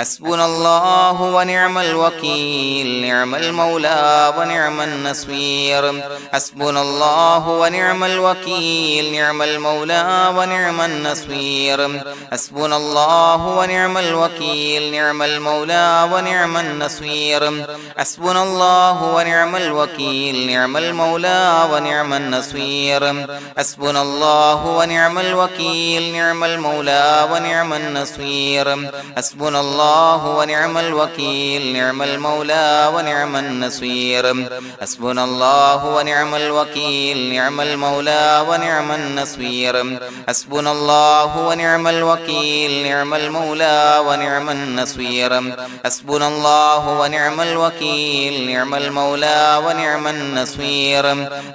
حسبنا الله ونعم الوكيل نعم المولى ونعم النصير حسبنا الله ونعم الوكيل نعم المولى ونعم النصير حسبنا الله ونعم الوكيل نعم المولى ونعم النصير حسبنا الله ونعم الوكيل نعم المولى ونعم النصير حسبنا الله ونعم الوكيل نعم المولى ونعم النصير حسبنا الله ونعم الوكيل نعم المولى ونعم النصير حسبنا الله ونعم الوكيل نعم المولى ونعم النصير حسبنا الله ونعم الوكيل نعم المولى ونعم النصير حسبنا الله ونعم الوكيل نعم المولى ونعم النصير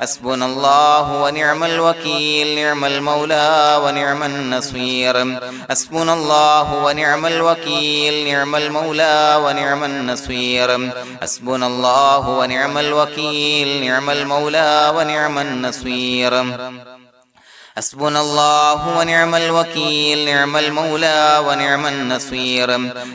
حسبنا الله ونعم الوكيل نعم المولى ونعم النصير حسبنا الله ونعم الوكيل نعم المولى ونعم النصير حسبنا الله ونعم الوكيل نعم المولى ونعم النصير حسبنا الله ونعم الوكيل نعم المولى ونعم النصير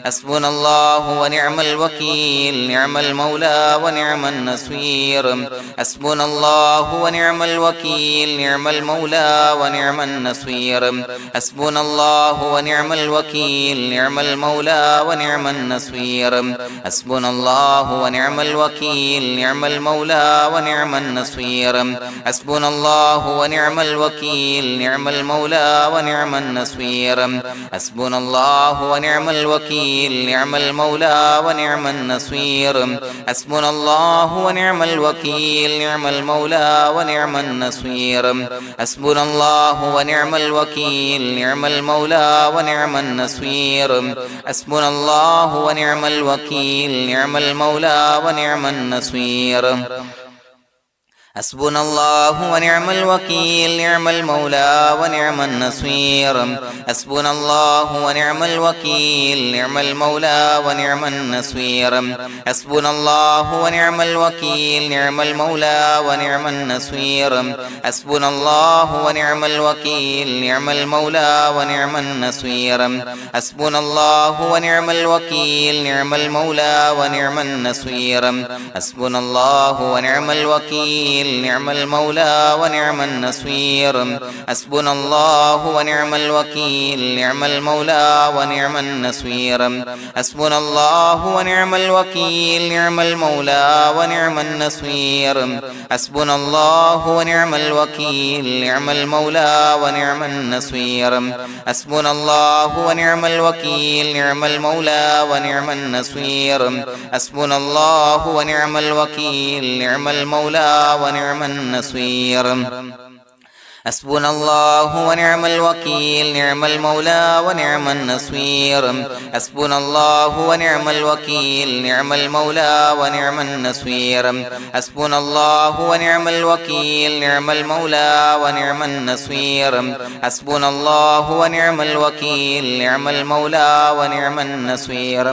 حسبنا الله ونعم الوكيل نعم المولى ونعم النصير حسبنا الله ونعم الوكيل نعم المولى ونعم النصير حسبنا الله ونعم الوكيل نعم المولى ونعم النصير حسبنا الله ونعم الوكيل نعم المولى ونعم النصير حسبنا الله ونعم الوكيل نعم المولى ونعم النصير حسبنا الله ونعم الوكيل نعم المولى ونعم النصير حسبنا الله ونعم الوكيل نعم المولى ونعم النصير حسبنا الله ونعم الوكيل نعم المولى ونعم النصير حسبنا الله ونعم الوكيل نعم المولى ونعم النصير حسبنا الله ونعم الوكيل نعم المولى ونعم النصير حسبنا الله ونعم الوكيل نعم المولى ونعم النصير حسبنا الله ونعم الوكيل نعم المولى ونعم النصير حسبنا الله ونعم الوكيل نعم المولى ونعم النصير حسبنا الله ونعم الوكيل نعم المولى ونعم النصير حسبنا الله ونعم الوكيل نعم المولى ونعم النصير حسبنا الله ونعم الوكيل نعم المولى ونعم النصير حسبنا الله ونعم الوكيل نعم المولى ونعم النصير حسبنا الله ونعم الوكيل نعم المولى ونعم النصير حسبنا الله ونعم الوكيل نعم المولى ونعم النصير حسبنا الله ونعم الوكيل نعم المولى ونعم النصير حسبنا الله ونعم الوكيل نعم المولى ونعم النصير حسبنا الله ونعم الوكيل نعم المولى ونعم النصير حسبنا الله ونعم الوكيل نعم المولى ونعم النصير حسبنا الله ونعم الوكيل نعم المولى ونعم النصير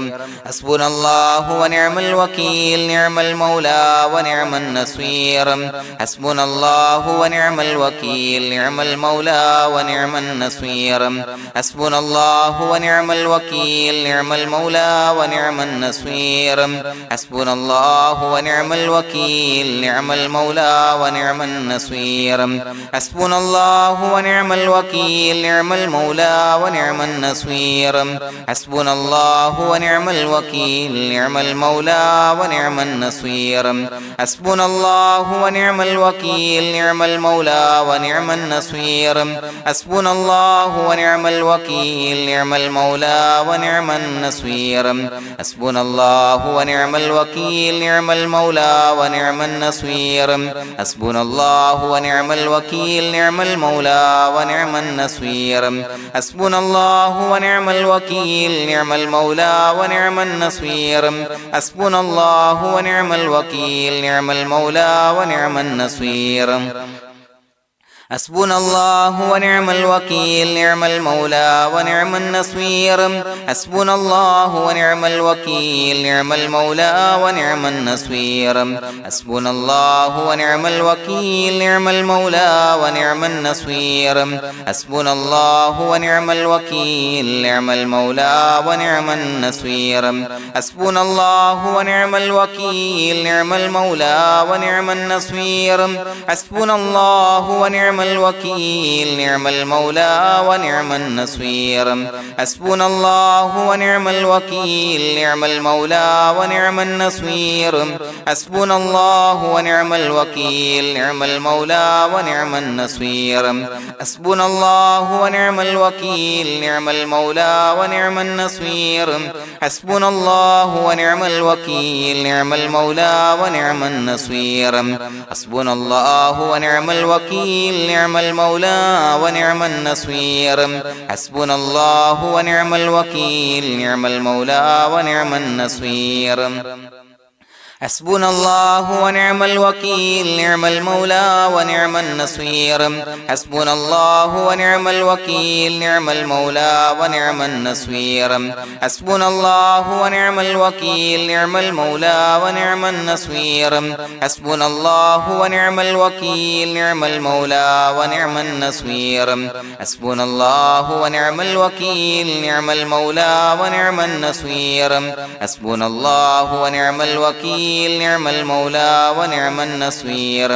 حسبنا الله ونعم الوكيل نعم المولى ونعم النصير حسبنا الله ونعم الوكيل نعم المولى ونعم النصير حسبنا الله ونعم الوكيل نعم المولى ونعم النصير حسبنا الله ونعم الوكيل نعم المولى ونعم النصير حسبنا الله ونعم الوكيل نعم المولى ونعم النصير حسبنا الله ونعم الوكيل نعم المولى ونعم النصير حسبنا الله ونعم الوكيل نعم المولى ونعم النصير حسبنا الله ونعم الوكيل نعم المولى ونعم النصير حسبنا الله ونعم الوكيل نعم المولى ونعم النصير حسبنا الله ونعم الوكيل نعم المولى ونعم النصير حسبنا الله ونعم الوكيل نعم المولى ونعم النصير حسبنا الله ونعم الوكيل نعم المولى ونعم النصير حسبنا الله ونعم الوكيل نعم المولى ونعم النصير حسبنا الله ونعم الوكيل نعم المولى ونعم النصير حسبنا الله ونعم الوكيل نعم المولى ونعم النصير حسبنا الله ونعم الوكيل نعم المولى ونعم النصير حسبنا الله ونعم الوكيل نعم المولى ونعم النصير حسبنا الله ونعم الوكيل نعم المولى ونعم النصير حسبنا الله ونعم الوكيل نعم المولى ونعم النصير حسبنا الله ونعم الوكيل نعم المولى ونعم النصير حسبنا الله ونعم الوكيل نعم المولى ونعم النصير حسبنا الله ونعم الوكيل نعم المولى ونعم النصير حسبنا الله ونعم الوكيل نعم المولى ونعم النصير حسبنا الله ونعم الوكيل نعم المولى ونعم النصير حسبنا الله ونعم الوكيل نعم المولى ونعم النصير حسبنا الله ونعم الوكيل نعم المولى ونعم النصير حسبنا الله ونعم الوكيل نعم المولى ونعم النصير حسبنا الله ونعم الوكيل نعم المولى ونعم النصير حسبنا الله ونعم الوكيل نعم المولى ونعم النصير حسبنا الله ونعم الوكيل نعم المولى ونعم النصير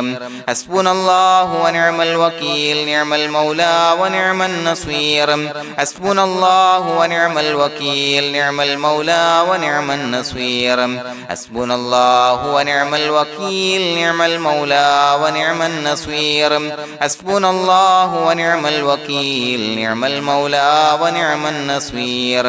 حسبنا الله ونعم الوكيل نعم المولى ونعم النصير حسبنا الله ونعم الوكيل نعم المولى ونعم النصير حسبنا الله ونعم الوكيل نعم المولى ونعم النصير حسبنا الله ونعم الوكيل نعم المولى ونعم النصير حسبنا الله ونعم الوكيل نعم المولى ونعم النصير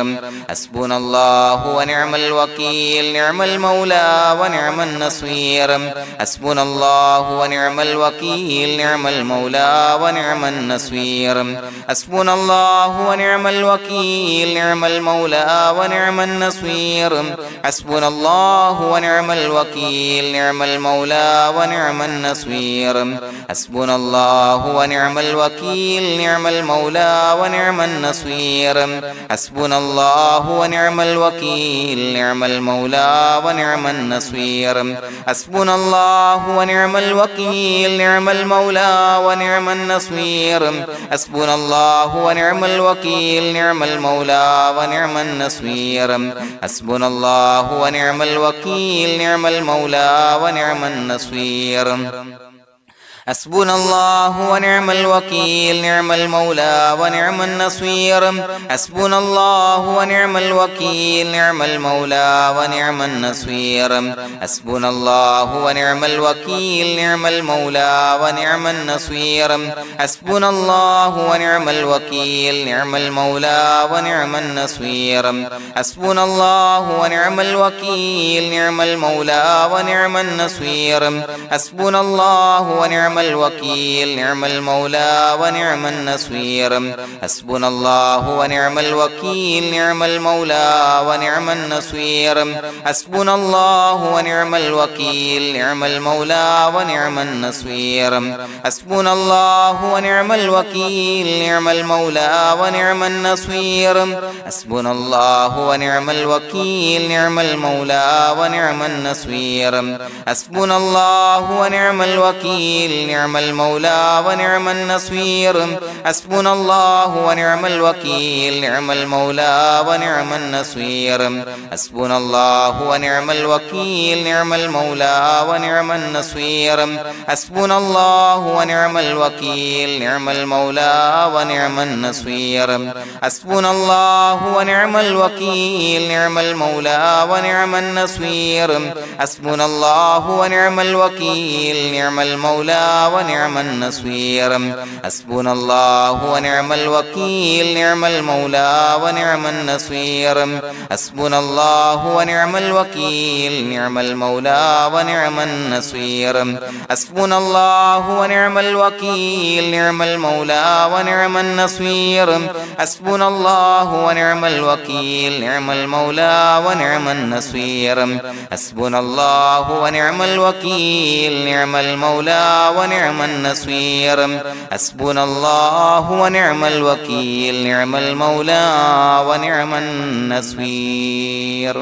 حسبنا الله ونعم الوكيل نعم المولى ونعم النصير حسبنا الله ونعم الوكيل نعم المولى ونعم النصير حسبنا الله ونعم الوكيل نعم المولى ونعم النصير حسبنا الله ونعم الوكيل نعم المولى ونعم النصير حسبنا الله ونعم الوكيل نعم المولى ونعم النصير حسبنا الله ونعم الوكيل نعم المولى ونعم النصير حسبنا الله ونعم الوكيل نعم المولى ونعم النصير حسبنا الله ونعم الوكيل نعم المولى ونعم النصير حسبنا الله ونعم الوكيل نعم المولى ونعم النصير حسبنا الله ونعم الوكيل نعم المولى ونعم النصير حسبنا الله ونعم الوكيل نعم المولى ونعم النصير حسبنا الله ونعم الوكيل نعم المولى ونعم النصير حسبنا الله ونعم الوكيل نعم المولى ونعم النصير حسبنا الله ونعم الوكيل نعم المولى ونعم النصير حسبنا الله ونعم الوكيل نعم المولى ونعم النصير حسبنا الله ونعم الوكيل نعم المولى ونعم النصير حسبنا الله ونعم الوكيل نعم المولى ونعم النصير حسبنا الله ونعم الوكيل نعم المولى ونعم النصير حسبنا الله ونعم الوكيل نعم المولى ونعم النصير حسبنا الله ونعم الوكيل نعم المولى ونعم النصير حسبنا الله ونعم الوكيل نعم المولى ونعم النصير حسبنا الله ونعم الوكيل نعم المولى ونعم النصير حسبنا الله ونعم الوكيل نعم المولى ونعم النصير حسبنا الله ونعم الوكيل نعم المولى ونعم النصير حسبنا الله ونعم الوكيل نعم المولى ونعم النصير حسبنا الله ونعم الوكيل نعم المولى ونعم النصير حسبنا الله ونعم الوكيل نعم المولى ونعم النصير حسبنا الله ونعم الوكيل نعم المولى ونعم النصير حسبنا الله ونعم الوكيل نعم المولى ونعم النصير حسبنا الله ونعم الوكيل نعم المولى ونعم النصير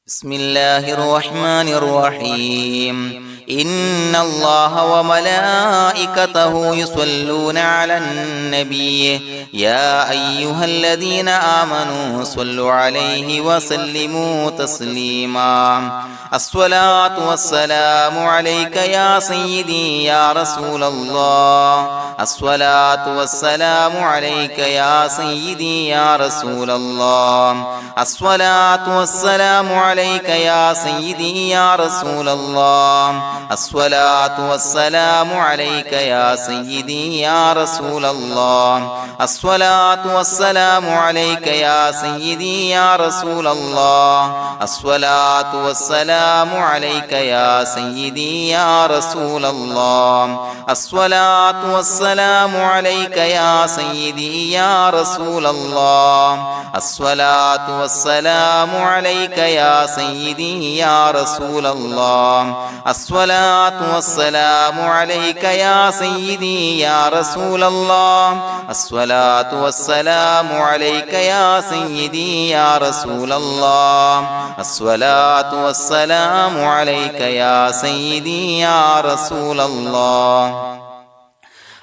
بسم الله الرحمن الرحيم إن الله وملائكته يصلون على النبي يا أيها الذين آمنوا صلوا عليه وسلموا تسليما الصلاة والسلام عليك يا سيدي يا رسول الله الصلاة والسلام عليك يا سيدي يا رسول الله الصلاة والسلام عليك يا سيدي يا رسول الله الصلاة والسلام عليك يا سيدي يا رسول الله الصلاة والسلام عليك يا سيدي يا رسول الله الصلاة والسلام عليك يا سيدي يا رسول الله الصلاة والسلام عليك يا سيدي يا رسول الله الصلاة والسلام عليك يا سيدي يا رسول الله الصلاة والسلام عليك يا سيدي يا رسول الله الصلاة والسلام عليك يا سيدي يا رسول الله الصلاة والسلام عليك يا سيدي يا رسول الله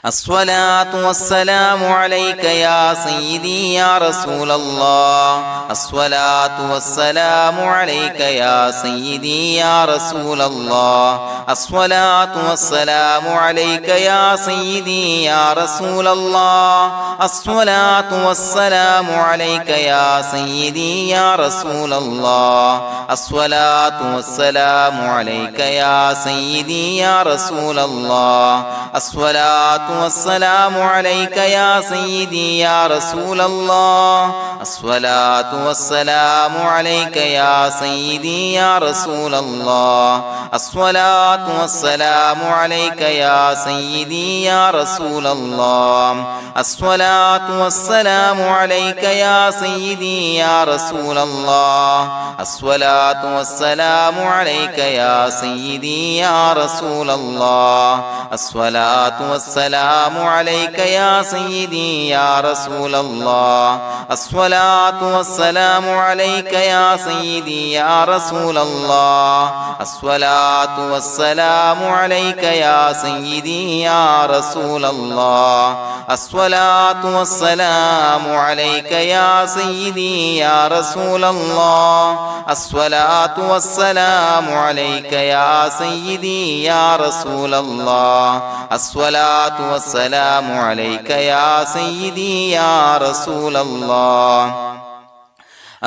الصلاة والسلام عليك يا سيدي يا رسول الله الصلاة والسلام عليك يا سيدي يا رسول الله الصلاة والسلام عليك يا سيدي يا رسول الله الصلاة والسلام عليك يا سيدي يا رسول الله الصلاة والسلام عليك يا سيدي يا رسول الله الصلاة والسلام عليك يا سيدي يا رسول الله الصلاة والسلام عليك يا سيدي يا رسول الله الصلاة والسلام عليك يا سيدي يا رسول الله الصلاة والسلام عليك يا سيدي يا رسول الله الصلاة والسلام عليك يا سيدي يا رسول الله الصلاة والسلام عليك يا سيدي يا رسول الله الصلاة والسلام عليك يا سيدي يا رسول الله الصلاة والسلام عليك يا سيدي يا رسول الله الصلاة والسلام عليك يا سيدي يا رسول الله الصلاة والسلام عليك يا سيدي يا رسول الله الصلاة والسلام عليك يا سيدي يا رسول الله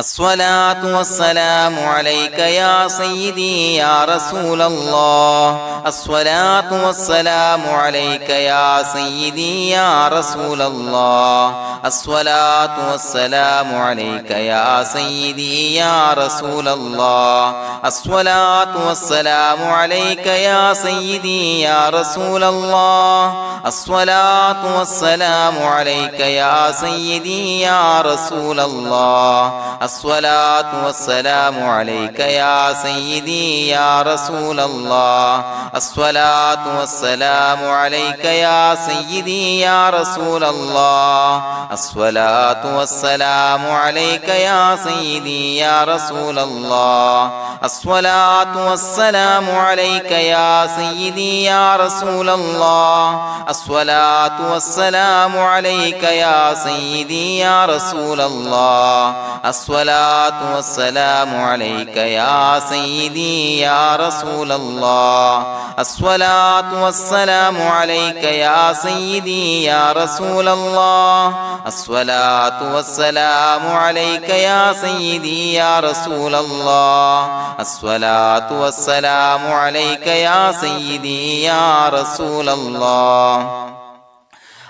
الصلاة والسلام عليك يا سيدي يا رسول الله الصلاة والسلام عليك يا سيدي يا رسول الله الصلاة والسلام عليك يا سيدي يا رسول الله الصلاة والسلام عليك يا سيدي يا رسول الله الصلاة والسلام عليك يا سيدي يا رسول الله الصلاة والسلام عليك يا سيدي يا رسول الله الصلاة والسلام عليك يا سيدي يا رسول الله الصلاة والسلام عليك يا سيدي يا رسول الله الصلاة والسلام عليك يا سيدي يا رسول الله الصلاة والسلام عليك يا سيدي يا رسول الله الصلاة والسلام عليك يا سيدي يا رسول الله الصلاة والسلام عليك يا سيدي يا رسول الله الصلاة والسلام عليك يا سيدي يا رسول الله الصلاة والسلام عليك يا سيدي يا رسول الله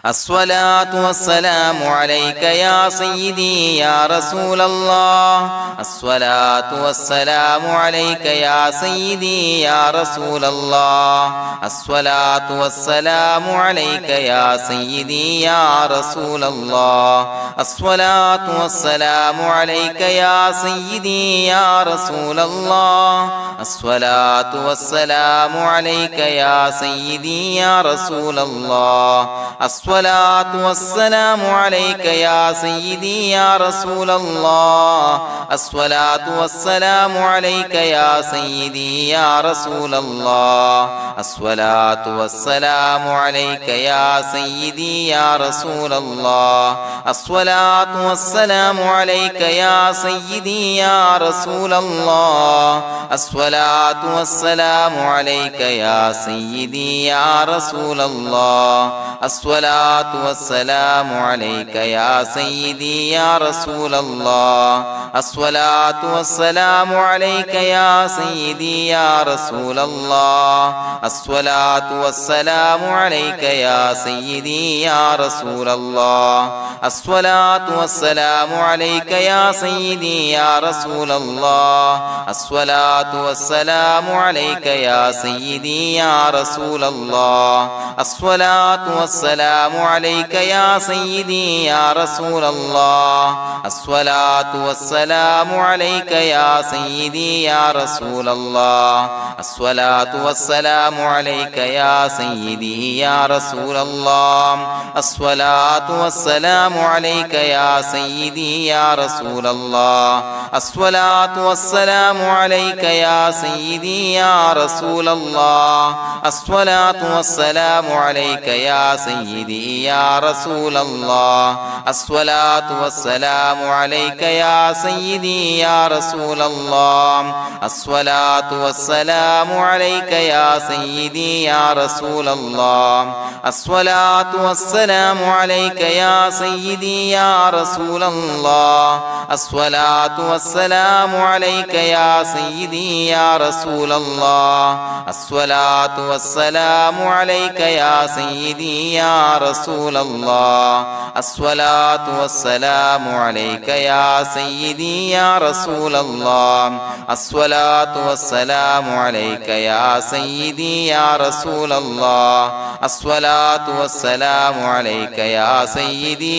الصلاة والسلام عليك يا سيدي يا رسول الله الصلاة والسلام عليك يا سيدي يا رسول الله الصلاة والسلام عليك يا سيدي يا رسول الله الصلاة والسلام عليك يا سيدي يا رسول الله الصلاة والسلام عليك يا سيدي يا رسول الله الصلاة والسلام عليك يا سيدي يا رسول الله الصلاة والسلام عليك يا سيدي يا رسول الله الصلاة والسلام عليك يا سيدي يا رسول الله الصلاة والسلام عليك يا سيدي يا رسول الله الصلاة والسلام عليك يا سيدي يا رسول الله الصلاة والسلام عليك يا سيدي يا رسول الله الصلاة والسلام عليك يا سيدي يا رسول الله الصلاة والسلام عليك يا سيدي يا رسول الله الصلاة والسلام عليك يا سيدي يا رسول الله الصلاة والسلام عليك يا سيدي يا رسول الله الصلاة والسلام عليك يا سيدي يا رسول الله الصلاة والسلام عليك يا سيدي يا رسول الله الصلاة والسلام عليك يا سيدي يا رسول الله الصلاة والسلام عليك يا سيدي يا رسول الله الصلاة والسلام عليك يا سيدي يا رسول الله الصلاة والسلام عليك يا سيدي يا رسول الله الصلاة والسلام عليك يا سيدي يا رسول الله الصلاة والسلام عليك يا سيدي يا رسول الله الصلاة والسلام عليك يا سيدي يا رسول الله الصلاة والسلام عليك يا سيدي يا رسول الله الصلاة والسلام عليك يا سيدي يا رسول الله الصلاة والسلام عليك يا سيدي يا رسول الله الصلاة والسلام عليك يا سيدي يا رسول الله الصلاة والسلام عليك يا سيدي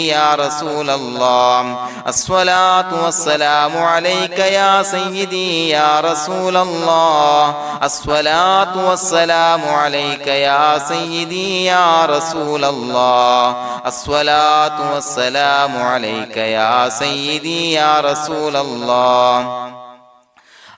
يا رسول الله الصلاة والسلام عليك يا سيدي يا رسول الله الصلاة والسلام عليك يا سيدي يا رسول الله الصلاة والسلام عليك يا سيدي يا رسول الله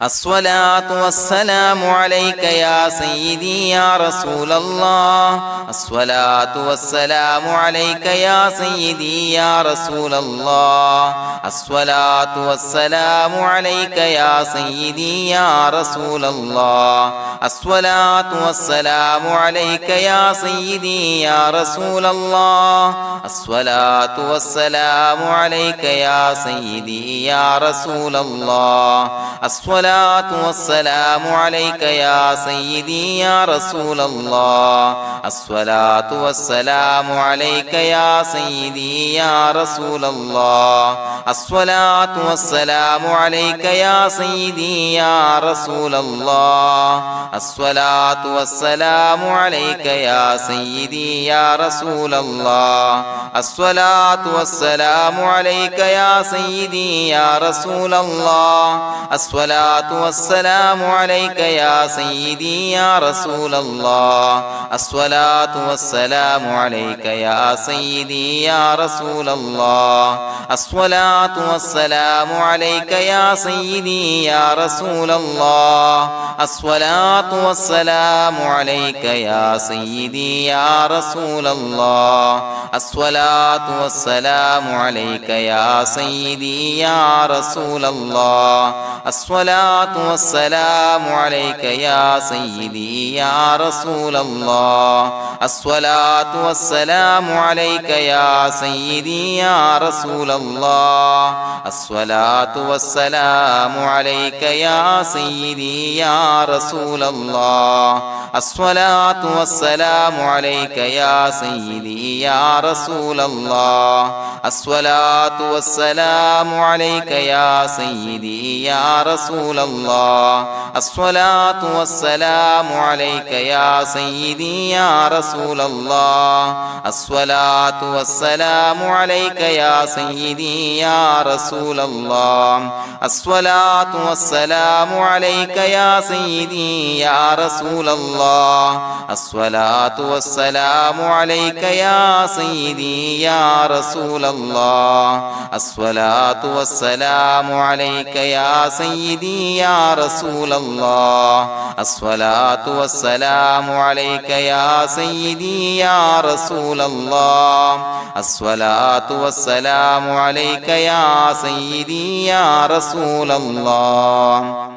الصلاة والسلام عليك يا سيدي يا رسول الله الصلاة والسلام عليك يا سيدي يا رسول الله الصلاة والسلام عليك يا سيدي يا رسول الله الصلاة والسلام عليك يا سيدي يا رسول الله الصلاة والسلام عليك يا سيدي يا رسول الله الصلاة والسلام عليك يا سيدي يا رسول الله الصلاة والسلام عليك يا سيدي يا رسول الله الصلاة والسلام عليك يا سيدي يا رسول الله الصلاة والسلام عليك يا سيدي يا رسول الله الصلاة والسلام عليك يا سيدي يا رسول الله الصلاة والسلام عليك يا سيدي يا رسول الله الصلاة والسلام عليك يا سيدي يا رسول الله الصلاة والسلام عليك يا سيدي يا رسول الله الصلاة والسلام عليك يا سيدي يا رسول الله الصلاة والسلام عليك يا سيدي يا رسول الله الصلاة الصلاة والسلام عليك يا سيدي يا رسول الله الصلاة والسلام عليك يا سيدي يا رسول الله الصلاة والسلام عليك يا سيدي يا رسول الله الصلاة والسلام عليك يا سيدي يا رسول الله الصلاة والسلام عليك يا سيدي يا رسول الله الصلاة والسلام عليك يا سيدي يا رسول الله الصلاة والسلام عليك يا سيدي يا رسول الله الصلاة والسلام عليك يا سيدي يا رسول الله الصلاة والسلام عليك يا سيدي يا رسول الله الصلاة والسلام عليك يا سيدي يا رسول الله الصلاة والسلام عليك يا سيدي يا رسول الله الصلاة والسلام عليك يا سيدي يا رسول الله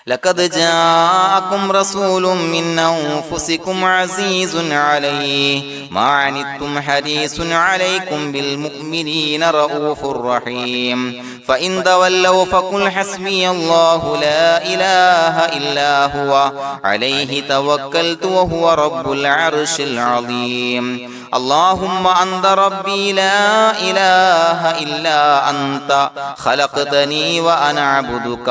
لقد جاءكم رسول من أنفسكم عزيز عليه ما عنتم حريص عليكم بالمؤمنين رؤوف رحيم فإن تولوا فقل حسبي الله لا إله إلا هو عليه توكلت وهو رب العرش العظيم اللهم أنت ربي لا إله إلا أنت خلقتني وأنا عبدك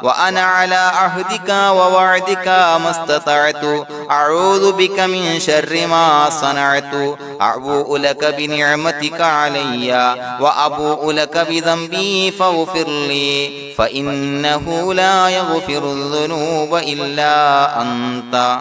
وأنا على عهدك ووعدك ما استطعت أعوذ بك من شر ما صنعت أبوء لك بنعمتك علي وأبوء لك بذنبي فاغفر لي فإنه لا يغفر الذنوب إلا أنت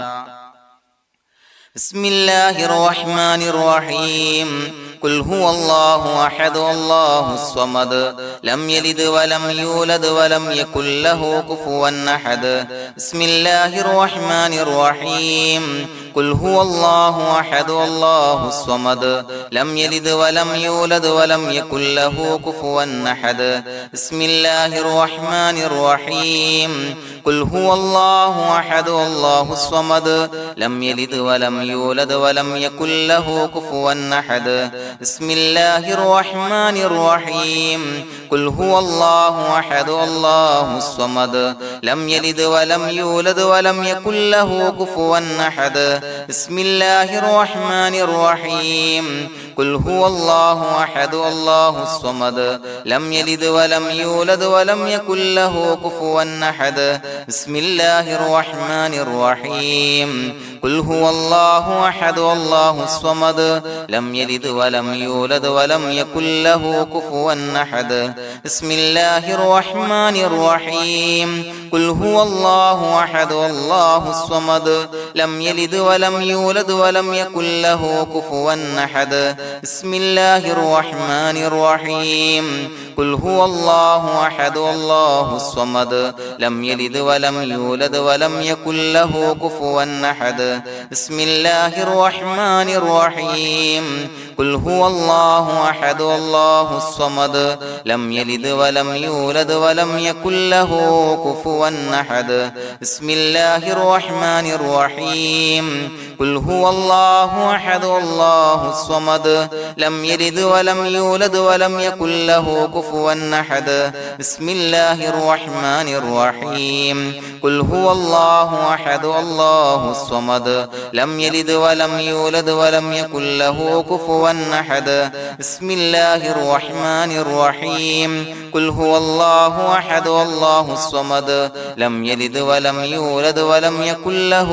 بسم الله الرحمن الرحيم قل هو الله أحد الله الصمد لم يلد ولم يولد ولم يكن له كفوا أحد بسم الله الرحمن الرحيم قل هو الله أحد الله الصمد لم يلد ولم يولد ولم يكن له كفوا أحد بسم الله الرحمن الرحيم قل هو الله أحد الله الصمد لم يلد ولم يولد ولم يكن له كفوا أحد بسم الله الرحمن الرحيم قل هو الله أحد الله الصمد لم يلد ولم يولد ولم يكن له كفوا أحد بسم الله الرحمن الرحيم قل هو الله أحد الله الصمد لم يلد ولم يولد ولم يكن له كفوا أحد بسم الله الرحمن الرحيم قل هو الله أحد الله الصمد لم يلد ولم يولد ولم يكن له كفوا أحد بسم الله الرحمن الرحيم قل هو الله أحد الله الصمد لم يلد ولم يولد ولم يكن له كفوا أحد بسم الله الرحمن الرحيم قل هو الله أحد الله الصمد لم يلد ولم يولد ولم يكن له كفوا أحد بسم الله الرحمن الرحيم قل هو الله أحد الله الصمد لم يلد ولم يولد ولم يكن له كفوا أحد بسم الله الرحمن الرحيم قل هو الله أحد الله الصمد لم يلد ولم يولد ولم يكن له كفوا أحد بسم الله الرحمن الرحيم قل هو الله أحد الله الصمد لم يلد ولم يولد ولم يكن له كفوا أحد بسم الله الرحمن الرحيم قل هو الله أحد الله الصمد لم يلد ولم يولد ولم يكن له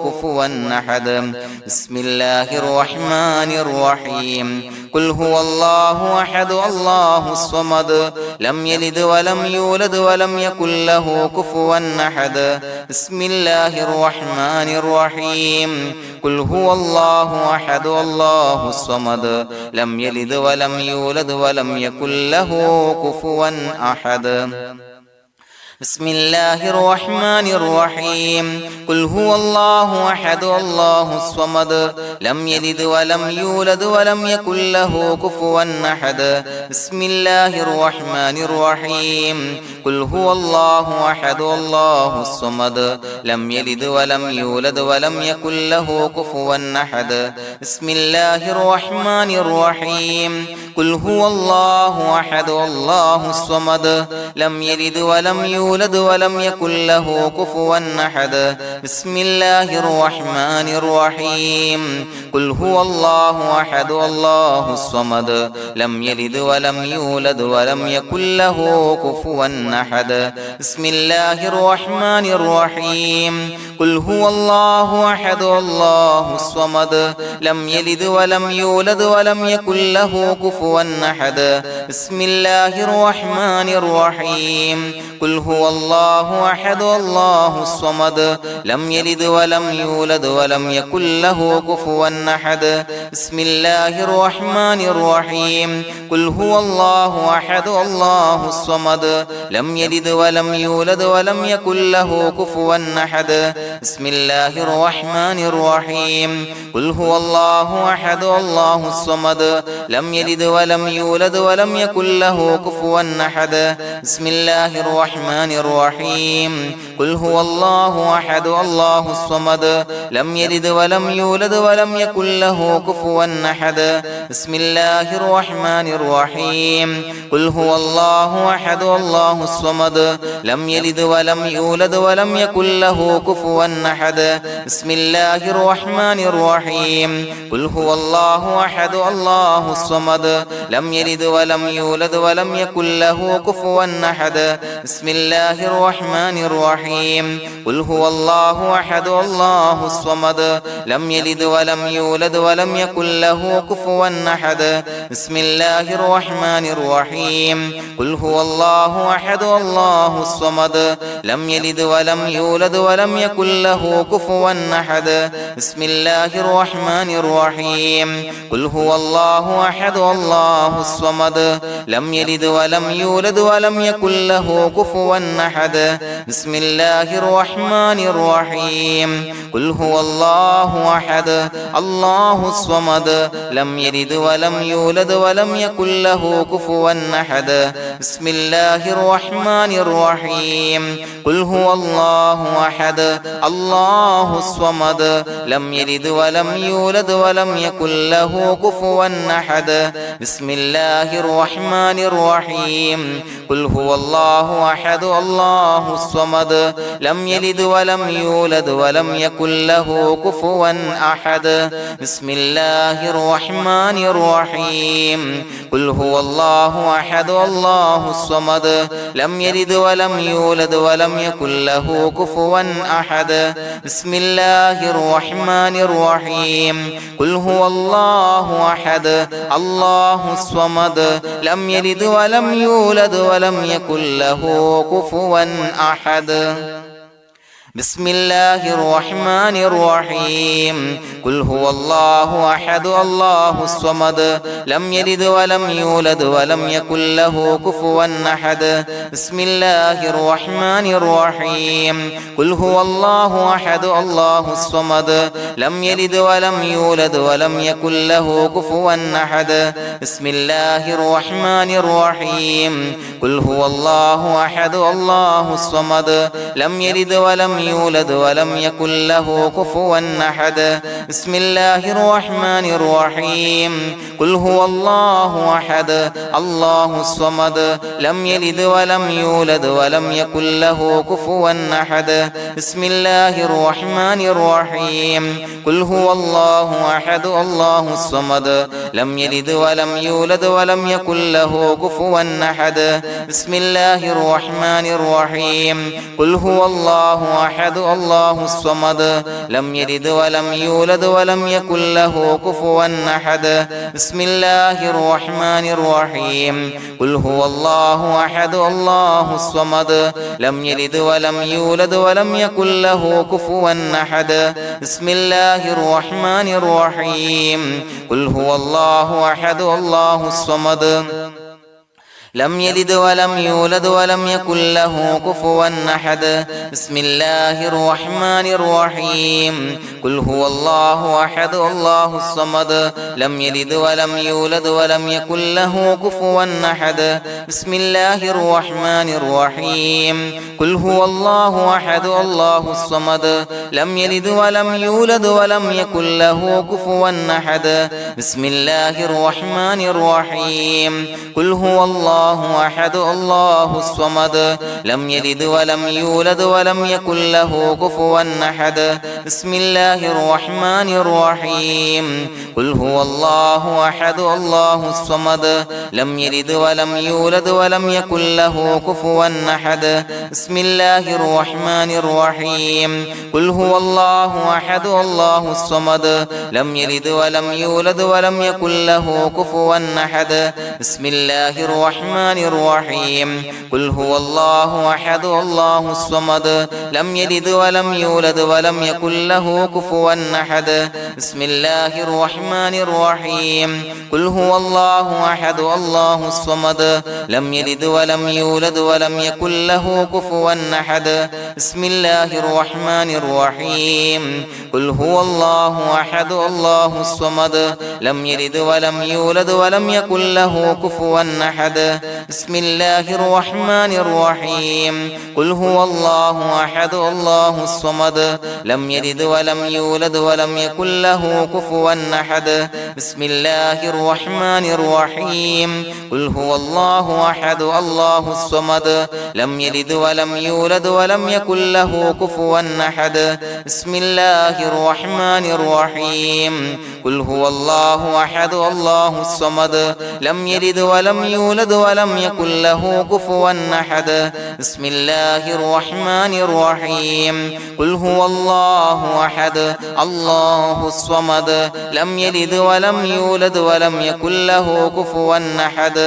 كفوا أحد بسم الله الرحمن الرحيم قل هو الله أحد الله الصمد لم يلد ولم يولد ولم يكن له كفوا أحد بسم الله الرحمن الرحيم قل هو الله أحد الله الصمد لم يلد ولم يولد ولم يكن له كفوا أحد بسم الله الرحمن الرحيم قل هو الله أحد الله الصمد لم يلد ولم يولد ولم يكن له كفوا أحد بسم الله الرحمن الرحيم قل هو الله أحد الله الصمد لم يلد ولم يولد ولم يكن له كفوا أحد بسم الله الرحمن الرحيم قل هو الله أحد الله الصمد لم يلد ولم يولد ولم يكن له كفوا أحد بسم الله الرحمن الرحيم قل هو الله أحد الله الصمد لم يلد ولم يولد ولم يكن له كفوا أحد بسم الله الرحمن الرحيم قل هو الله أحد الله الصمد لم يلد ولم يولد ولم يكن له كفوا أحد بسم الله الرحمن الرحيم قل هو الله أحد الله الصمد لم يلد ولم يولد ولم يكن له كفوا أحد بسم الله الرحمن الرحيم قل هو الله أحد الله الصمد لم يلد ولم يولد ولم يكن له كفوا أحد بسم الله الرحمن الرحيم قل هو الله أحد الله الصمد لم يلد ولم يولد ولم يكن له كفوا أحد بسم الله الرحمن الرحيم قل هو الله أحد الله الصمد لم يلد ولم يولد ولم يكن له كفوا أحد بسم الله الرحمن الرحيم قل هو الله أحد الله الصمد لم يلد ولم يولد ولم يكن له كفوا أحد بسم الله الرحمن الرحيم قل هو الله أحد الله الصمد لم يلد ولم يولد ولم يكن له كفوا أحد بسم الله الرحمن الرحيم قل هو الله أحد الله الصمد لم يلد ولم يولد ولم يكن له كفوا أحد بسم الله الرحمن الرحيم قل هو الله أحد الله الصمد لم يلد ولم يولد ولم يكن له كفوا أحد بسم الله الرحمن الرحيم قل هو الله أحد الله الصمد لم يلد ولم يولد ولم يكن له كفوا أحد بسم الله الرحمن الرحيم قل هو الله أحد الله الصمد لم يلد ولم يولد ولم يكن له كفوا أحد بسم الله الرحمن الرحيم قل هو الله أحد الله الصمد لم يلد ولم يولد ولم يكن له كفوا أحد بسم الله الرحمن الرحيم قل هو الله أحد الله الصمد لم يلد ولم يولد ولم يكن له كفوا أحد بسم الله الرحمن الرحيم قل هو الله أحد الله الصمد لم يلد ولم يولد ولم يكن له كفوا أحد بسم الله الرحمن الرحيم قل هو الله أحد الله الصمد لم يلد ولم يولد ولم يكن له كفوا أحد بسم الله الرحمن الرحيم قل هو الله أحد الله الصمد لم يلد ولم يولد ولم يكن له كفوا أحد بسم الله الرحمن الرحيم قل هو الله أحد الله الصمد لم يلد ولم يولد ولم يكن له كفوا أحد بسم الله الرحمن الرحيم قل هو الله أحد الله الصمد لم يلد ولم يولد ولم يكن له كفوا أحد بسم الله الرحمن الرحيم قل هو الله أحد الله الصمد لم يلد ولم يولد ولم يكن له كفوا أحد بسم الله الرحمن الرحيم قل هو الله أحد الله الصمد لم يلد ولم يولد ولم يكن له كفوا أحد بسم الله الرحمن الرحيم قل هو الله أحد الله الصمد لم يلد ولم يولد ولم يكن له كفوا أحد بسم الله الرحمن الرحيم قل هو الله أحد الله الصمد لم يلد ولم يولد ولم يكن له كفوا أحد بسم الله الرحمن الرحيم قل هو الله أحد الله الصمد لم يلد ولم يولد ولم يكن له كفوا أحد بسم الله الرحمن الرحيم قل هو الله أحد الله الصمد لم يلد ولم يولد ولم يكن له كفوا أحد بسم الله الرحمن الرحيم قل هو الله أحد الله الصمد لم يلد ولم يولد ولم يكن له كفوا أحد بسم الله الرحمن الرحيم قل هو الله أحد الله الصمد لم يلد ولم يولد ولم يكن له كفوا أحد بسم الله الرحمن الرحيم قل هو الله أحد الله الصمد لم يلد ولم يولد ولم يكن له كفوا أحد بسم الله الرحمن الرحيم قل هو الله أحد الله الصمد لم يلد ولم يولد ولم يكن له كفوا أحد بسم الله الرحمن الرحيم قل هو الله أحد الله الصمد لم يلد ولم يولد ولم يكن له كفوا أحد بسم الله الرحمن الرحيم قل هو الله أحد الله الصمد لم يلد ولم يولد ولم يكن له كفوا أحد بسم الله الرحمن الرحيم قل هو الله أحد الله الصمد لم يلد ولم يولد ولم يكن له كفوا أحد بسم الله الرحمن الرحيم قل هو الله أحد الله الصمد لم يلد ولم يولد ولم يكن له كفوا أحد بسم الله الرحمن الرحيم قل هو الله أحد الله الصمد لم يلد ولم يولد ولم يكن له كفوا أحد بسم الله الرحمن الرحيم قل هو الله أحد الله الصمد لم يلد ولم يولد ولم يكن له كفوا أحد بسم الله الرحمن الرحيم قل هو الله أحد الله الصمد لم يلد ولم يولد ولم يكن له كفوا أحد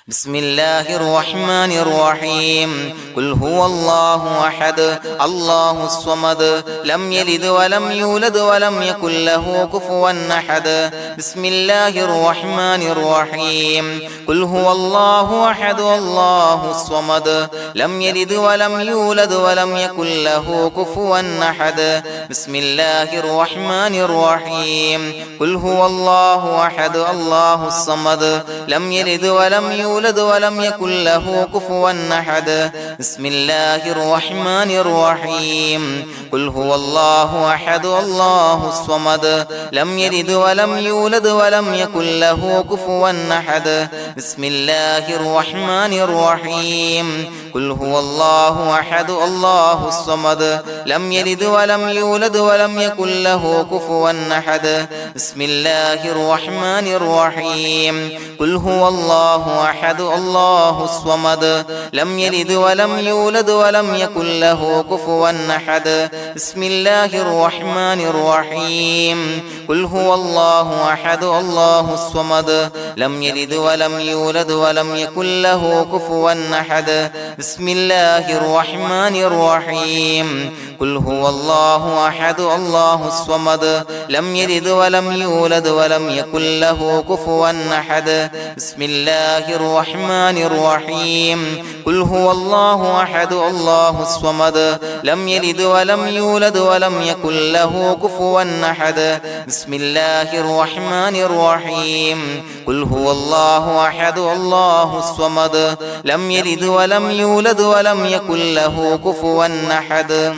بسم الله الرحمن الرحيم قل هو الله أحد الله الصمد لم يلد ولم يولد ولم يكن له كفوا أحد بسم الله الرحمن الرحيم قل هو الله أحد الله الصمد لم يلد ولم يولد ولم يكن له كفوا أحد بسم الله الرحمن الرحيم قل هو الله أحد الله الصمد لم يلد ولم يولد ولم يكن له كفوا أحد بسم الله الرحمن الرحيم قل هو الله أحد الله الصمد لم يلد ولم يولد ولم يكن له كفوا أحد بسم الله الرحمن الرحيم قل هو الله أحد الله الصمد لم يلد ولم يولد ولم يكن له كفوا أحد بسم الله الرحمن الرحيم قل هو الله أحد الله الصمد لم يلد ولم يولد ولم يكن له كفوا أحد بسم الله الرحمن الرحيم قل هو الله أحد الله الصمد لم يلد ولم يولد ولم يكن له كفوا أحد بسم الله الرحمن الرحيم قل هو الله أحد الله الصمد لم يلد ولم يولد ولم يكن له كفوا أحد بسم الله الرحمن الرحيم قل هو الله أحد الله الصمد لم يلد ولم يولد ولم يكن له كفوا أحد بسم الله الرحمن الرحيم قل هو الله أحد الله الصمد لم يلد ولم يولد ولم يكن له كفوا أحد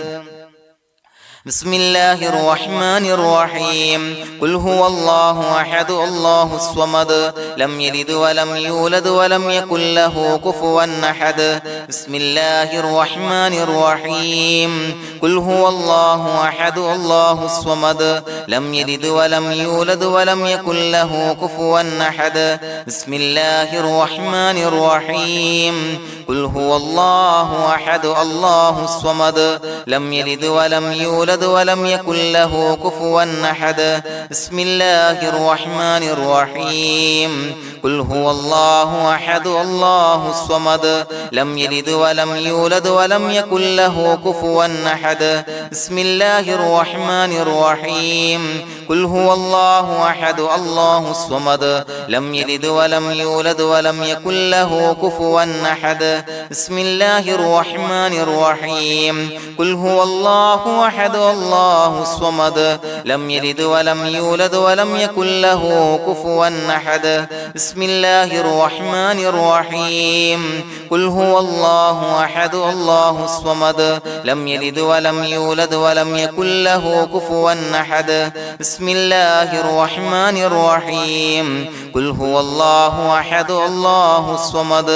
بسم الله الرحمن الرحيم قل هو الله أحد الله الصمد لم يلد ولم يولد ولم يكن له كفوا أحد بسم الله الرحمن الرحيم قل هو الله أحد الله الصمد لم يلد ولم يولد ولم يكن له كفوا أحد بسم الله الرحمن الرحيم قل هو الله أحد الله الصمد لم يلد ولم يولد يولد ولم يكن له كفوا أحد بسم الله الرحمن الرحيم قل هو الله أحد الله الصمد لم يلد ولم يولد ولم يكن له كفوا أحد بسم الله الرحمن الرحيم قل هو الله أحد الله الصمد لم يلد ولم يولد ولم يكن له كفوا أحد بسم الله الرحمن الرحيم قل هو الله أحد الله الصمد لم يلد ولم يولد ولم يكن له كفوا أحد بسم الله الرحمن الرحيم قل هو الله أحد الله الصمد لم يلد ولم يولد ولم يكن له كفوا أحد بسم الله الرحمن الرحيم قل هو الله أحد الله الصمد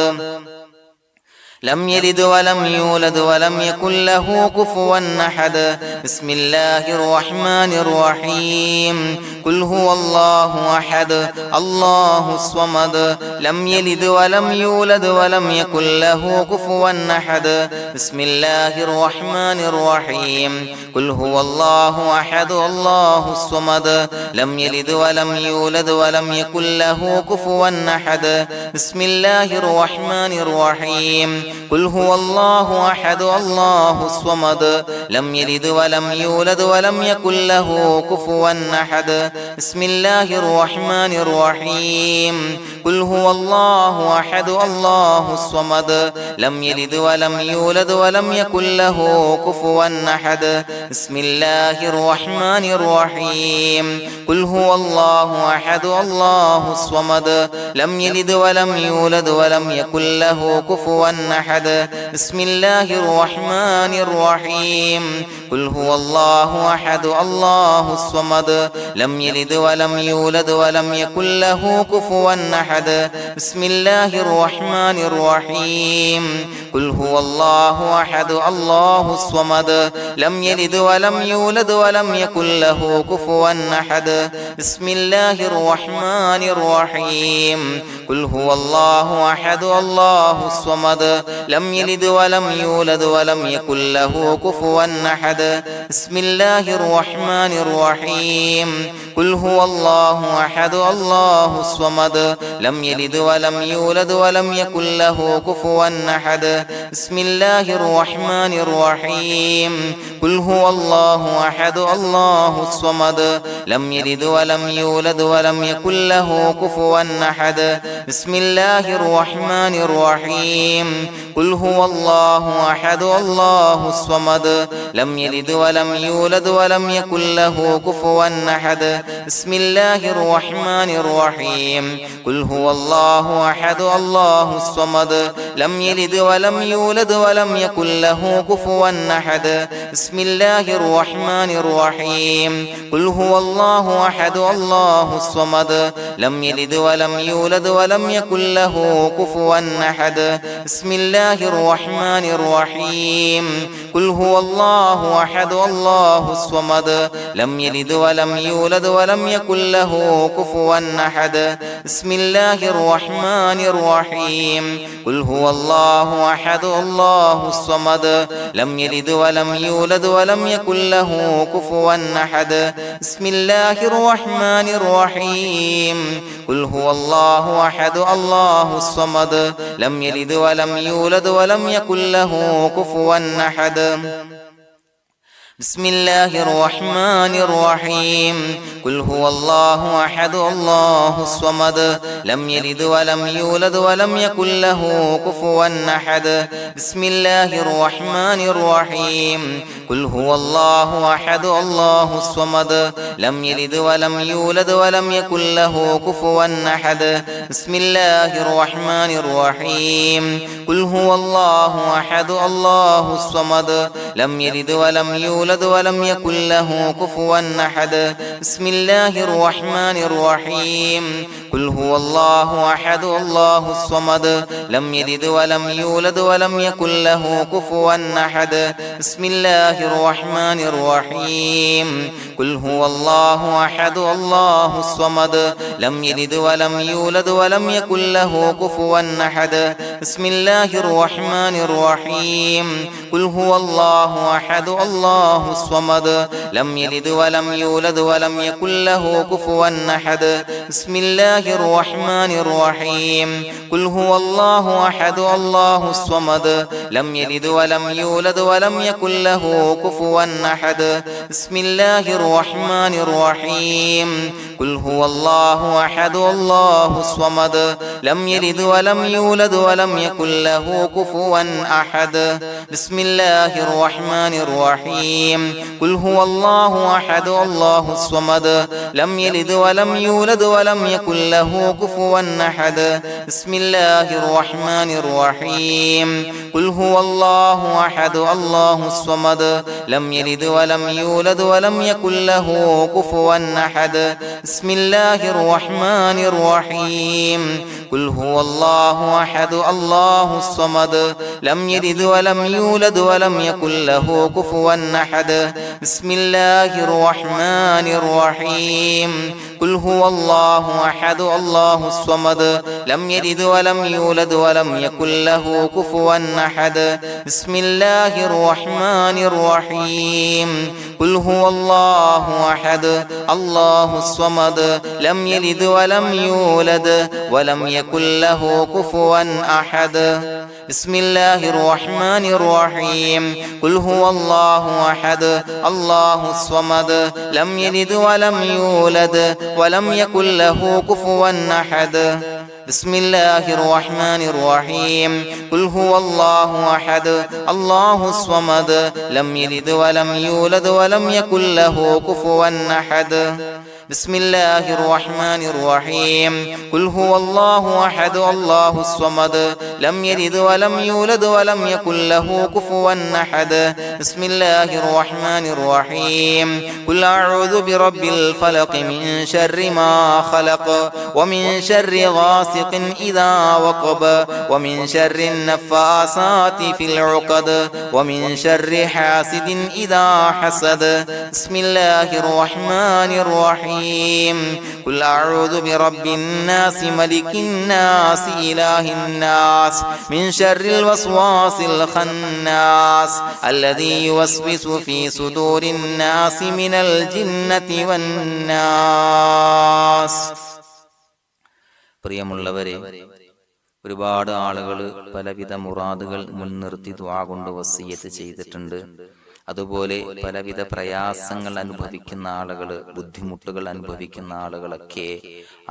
لم يلد ولم يولد ولم يكن له كفوا أحد بسم الله الرحمن الرحيم قل هو الله أحد الله الصمد لم يلد ولم يولد ولم يكن له كفوا أحد بسم الله الرحمن الرحيم قل هو الله أحد الله الصمد لم يلد ولم يولد ولم يكن له كفوا أحد بسم الله الرحمن الرحيم قل هو الله أحد الله الصمد لم يلد ولم يولد ولم يكن له كفوا أحد بسم الله الرحمن الرحيم قل هو الله أحد الله الصمد لم يلد ولم يولد ولم يكن له كفوا أحد بسم الله الرحمن الرحيم قل هو الله أحد الله الصمد لم يلد ولم يولد ولم يكن له كفوا أحد بسم الله الرحمن الرحيم قل هو الله أحد الله الصمد لم يلد ولم يولد ولم يكن له كفوا أحد بسم الله الرحمن الرحيم قل هو الله أحد الله الصمد لم يلد ولم يولد ولم يكن له كفوا أحد بسم الله الرحمن الرحيم قل هو الله أحد الله الصمد لم يلد ولم يولد ولم يكن له كفوا أحد بسم الله الرحمن الرحيم قل هو الله أحد الله الصمد لم يلد ولم يولد ولم يكن له كفوا أحد بسم الله الرحمن الرحيم قل هو الله أحد الله الصمد لم يلد ولم يولد ولم يكن له كفوا أحد بسم الله الرحمن الرحيم قل هو الله أحد الله الصمد لم يلد ولم يولد ولم يكن له كفوا أحد بسم الله الرحمن الرحيم قل هو الله أحد الله الصمد لم يلد ولم يولد ولم يكن له كفوا أحد بسم الله الرحمن الرحيم قل هو الله أحد الله الصمد لم يلد ولم يولد ولم يكن له كفوا أحد بسم الله الرحمن الرحيم قل هو الله أحد الله الصمد لم يلد ولم يولد ولم يكن له كفوا أحد بسم الله الرحمن الرحيم قل هو الله أحد الله الصمد لم يلد ولم يولد ولم يكن له كفوا أحد بسم الله الرحمن الرحيم قل هو الله أحد الله الصمد لم يلد ولم يولد ولم يكن له كفوا أحد بسم الله الرحمن الرحيم قل هو الله أحد الله الصمد لم يلد ولم يولد ولم يكن له كفوا أحد بسم الله الرحمن الرحيم قل هو الله أحد الله الصمد لم يلد ولم يولد ولم يكن له كفوا أحد بسم الله الرحمن الرحيم قل هو الله أحد الله الصمد لم يلد ولم يولد ولم يكن له كفوا أحد بسم الله الرحمن الرحيم قل هو الله أحد الله الصمد لم يلد ولم يولد ولم يكن له كفوا أحد بسم الله الرحمن الرحيم قل هو الله أحد الله الصمد لم يلد ولم يولد ولم يكن له كفوا أحد بسم الله الرحمن الرحيم قل هو الله الله أحد الله الصمد لم يلد ولم يولد ولم يكن له كفوا أحد بسم الله الرحمن الرحيم قل هو الله أحد الله الصمد لم يلد ولم يولد ولم يكن له كفوا أحد بسم الله الرحمن الرحيم قل هو الله أحد الله الصمد لم يلد ولم يولد ولم يكن له كفوا أحد بسم الله الرحمن الرحيم قل هو الله أحد الله الصمد لم يلد ولم يولد ولم يكن له كفوا أحد بسم الله الرحمن الرحيم قل هو الله أحد الله الصمد لم يلد ولم يولد ولم يكن له كفوا أحد بسم الله الرحمن الرحيم قل هو الله أحد الله الصمد لم يلد ولم يولد ولم يكن له كفوا أحد بسم الله الرحمن الرحيم قل هو الله أحد الله الصمد لم يلد ولم يولد ولم يكن له كفوا أحد بسم الله الرحمن الرحيم قل هو الله أحد الله الصمد لم يلد ولم يولد ولم يكن له كفوا أحد بسم الله الرحمن الرحيم قل هو الله أحد الله الصمد لم يلد ولم يولد ولم يكن له كفوا أحد بسم الله الرحمن الرحيم قل هو الله أحد الله الصمد لم يلد ولم يولد ولم يكن له كفوا أحد بسم الله الرحمن الرحيم قل هو الله أحد الله الصمد لم يلد ولم يولد ولم يكن له كفوا أحد بسم الله الرحمن الرحيم قل أعوذ برب الفلق من شر ما خلق ومن شر غاسق إذا وقب ومن شر النفاثات في العقد ومن شر حاسد إذا حسد بسم الله الرحمن الرحيم قل أعوذ برب الناس ملك الناس إله الناس من شر الوسواس الخناس الذي يوسوس في صدور الناس من الجنة والناس. പ്രിയമുള്ളവരെ, ഒരുപാട് ആളുകൾ പലവിധ മുറാദുകൾ മുൻനിർത്തി ദുആ കൊണ്ട് വസിയ്യത്ത് ചെയ്തിട്ടുണ്ട്. അതുപോലെ പലവിധ പ്രയാസങ്ങൾ അനുഭവിക്കുന്ന ആളുകൾ, ബുദ്ധിമുട്ടുകൾ അനുഭവിക്കുന്ന ആളുകളൊക്കെ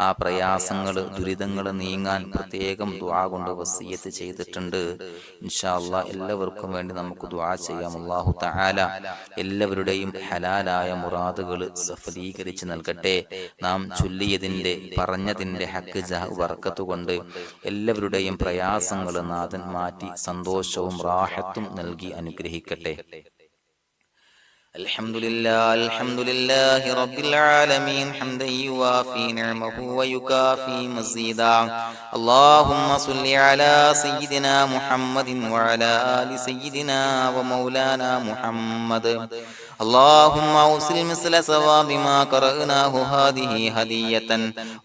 ആ പ്രയാസങ്ങൾ, ദുരിതങ്ങൾ നീങ്ങാൻ പ്രത്യേകം ദുആ കൊണ്ട് വസിയ്യത്ത് ചെയ്തിട്ടുണ്ട്. ഇൻഷാ അല്ലാഹ് എല്ലാവർക്കും വേണ്ടി നമുക്ക് ദുആ ചെയ്യാം. അല്ലാഹു തആല എല്ലാവരുടെയും ഹലാലായ മുറാദുകൾ സഫലീകരിച്ച് നൽകട്ടെ. നാം ചൊല്ലിയതിന്റെ, പറഞ്ഞതിന്റെ ഹക്ക് ജാഹ് ബർക്കത്ത് കൊണ്ട് എല്ലാവരുടെയും പ്രയാസങ്ങൾ നാഥൻ മാറ്റി സന്തോഷവും റാഹത്തും നൽകി അനുഗ്രഹിക്കട്ടെ. الحمد لله رب العالمين حمدا يوافي نعمه ويكافي مزيدا. اللهم صل على سيدنا محمد وعلى آل سيدنا ومولانا محمد. اللهم أوصل مثل ثواب ما قرأناه هذه هدية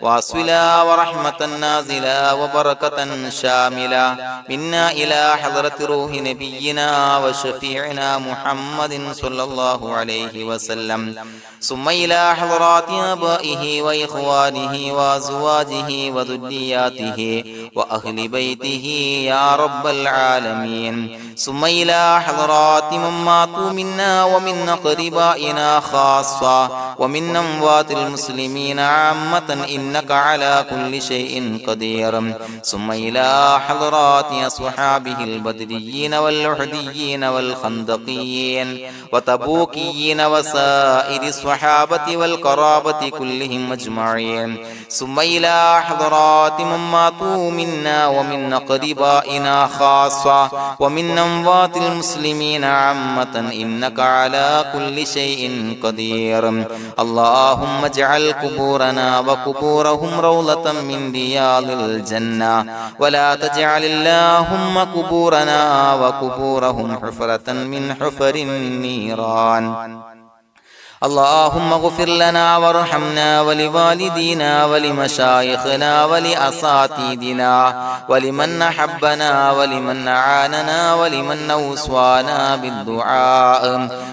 واصلا ورحمة نازلا وبركة شاملة منا إلى حضرة روح نبينا وشفيعنا محمد صلى الله عليه وسلم، ثم إلى حضرات آبائه وإخوانه وأزواجه وذرياته وأهل بيته يا رب العالمين، ثم إلى حضرات من ماتوا منا ومن أقربائنا خاصة ومن أموات المسلمين عامة إنك على كل شيء قدير، ثم إلى حضرات أصحابه البدريين والأحديين والخندقيين وتبوكيين وسائر الصحابة والقرابة كلهم أجمعين، ثم إلى حضرات من ماتوا منا ومن أقربائنا خاصة ومن أموات المسلمين عامة إنك على كل شيء قدير. اللهم اجعل قبورنا وقبورهم روضة من رياض الجنة، ولا تجعل اللهم قبورنا وقبورهم حفرة من حفر النيران. اللهم اغفر لنا وارحمنا ولوالدينا ولمشايخنا ولأساتذتنا ولمن أحبنا ولمن أعاننا ولمن أوصانا بالدعاء